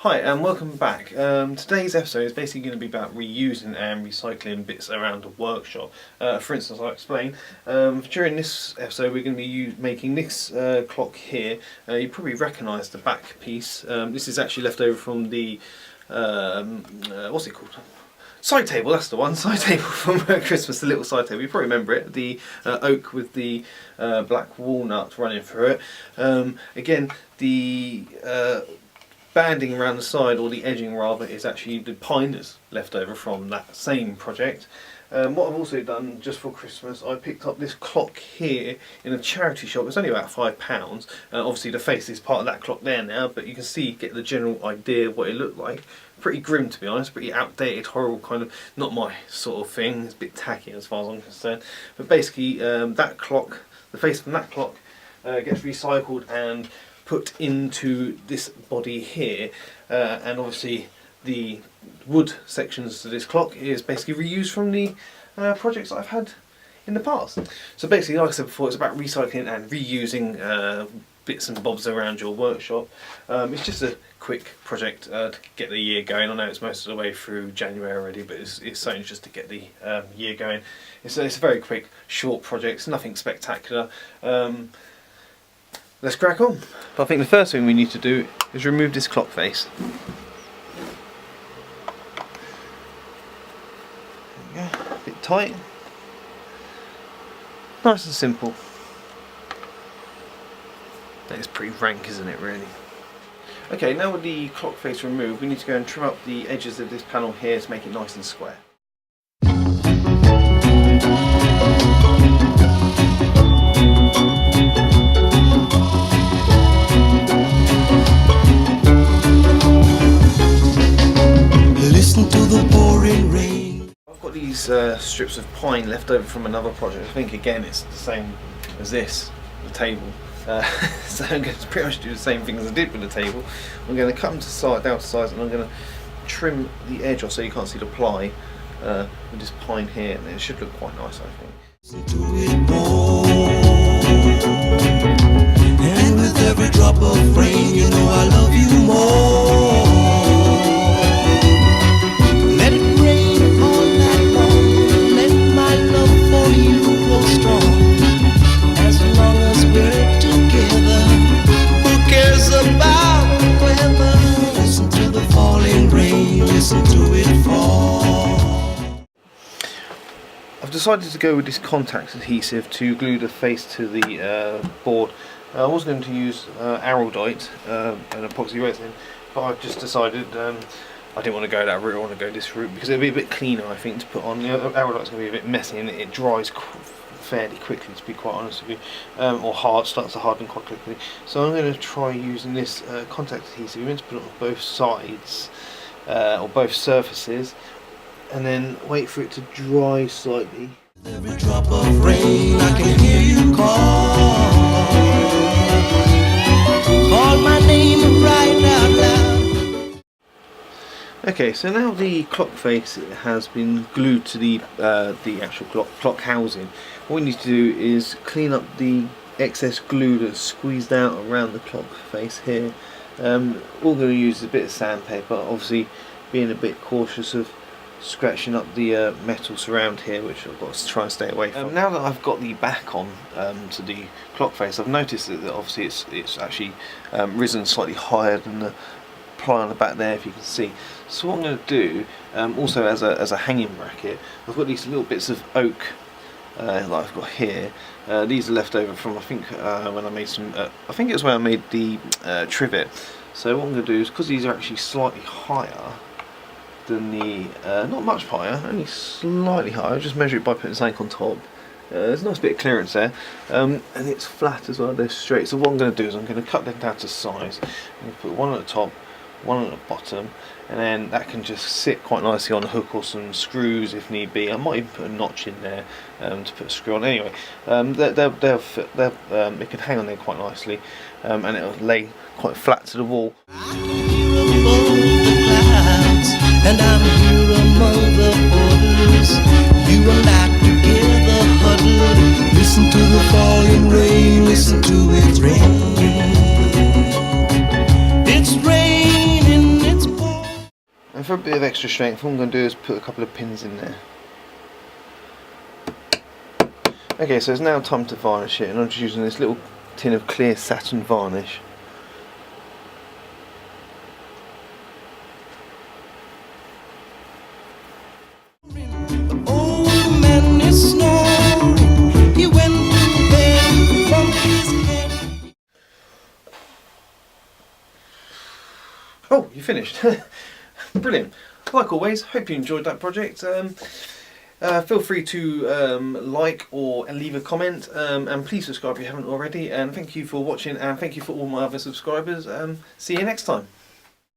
Hi and welcome back. Today's episode is basically going to be about reusing and recycling bits around the workshop. For instance, I'll explain. During this episode we're going to be making this clock here. You probably recognise the back piece. This is actually left over from the, what's it called? Side table, that's the one, side table from Christmas, the little side table, you probably remember it, the oak with the black walnut running through it. Again, the banding around the side, or the edging rather, is actually the pine that's left over from that same project. What I've also done just for Christmas, I picked up this clock here in a charity shop. It's only about £5. Obviously the face is part of that clock there now, but you can see, get the general idea of what it looked like. Pretty grim, to be honest, pretty outdated, horrible, kind of not my sort of thing. It's a bit tacky as far as I'm concerned. But basically that clock, the face from that clock gets recycled and put into this body here, and obviously the wood sections to this clock is basically reused from the projects that I've had in the past. So basically, like I said before, it's about recycling and reusing bits and bobs around your workshop. It's just a quick project to get the year going. I know it's most of the way through January already, but it's something just to get the year going. It's a very quick, short project. It's nothing spectacular. Let's crack on. But I think the first thing we need to do is remove this clock face. There we go. A bit tight. Nice and simple. That is pretty rank, isn't it, really? Okay, now with the clock face removed, we need to go and trim up the edges of this panel here to make it nice and square. These strips of pine left over from another project. I think again it's the same as this, the table. So I'm going to pretty much do the same thing as I did with the table. I'm going to cut them down to size, and I'm going to trim the edge off so you can't see the ply with this pine here, and it should look quite nice, I think. And with every drop of rain, you know I love you more. I've decided to go with this contact adhesive to glue the face to the board. I was going to use araldite and epoxy resin, but I've just decided I didn't want to go that route. I want to go this route because it'll be a bit cleaner, I think, to put on. The araldite's going to be a bit messy and it dries fairly quickly, to be quite honest with you, or starts to harden quite quickly. So I'm going to try using this contact adhesive. We're meant to put it on both sides or both surfaces, and then wait for it to dry slightly. Every drop of rain, I can hear you call my name right out loud. Okay, so now the clock face has been glued to the actual clock housing. What we need to do is clean up the excess glue that's squeezed out around the clock face here. All we're going to use is a bit of sandpaper, obviously being a bit cautious of scratching up the metal surround here, which I've got to try and stay away from. Now that I've got the back on to the clock face, I've noticed that obviously it's actually risen slightly higher than the ply on the back there, if you can see. So what I'm going to do, also as a hanging bracket, I've got these little bits of oak that I've got here. These are left over from, I think, when I made some, I think it was when I made the trivet. So what I'm going to do is, because these are actually slightly higher than the, not much higher, only slightly higher, I'll just measure it by putting something on top. There's a nice bit of clearance there, and it's flat as well, they're straight. So what I'm going to do is I'm going to cut them down to size. I'm going to put one at the top, one at the bottom, and then that can just sit quite nicely on a hook or some screws if need be. I might even put a notch in there to put a screw on. Anyway, they'll fit, it can hang on there quite nicely, and it'll lay quite flat to the wall. And I'm here among the borders. You and I together huddled. Listen to the falling rain, listen to it rain. It's raining, for a bit of extra strength, what I'm going to do is put a couple of pins in there. Okay, so it's now time to varnish it, and I'm just using this little tin of clear satin varnish. Oh, you finished. Brilliant. Like always, hope you enjoyed that project. Feel free to like or leave a comment, and please subscribe if you haven't already. And thank you for watching, and thank you for all my other subscribers. See you next time.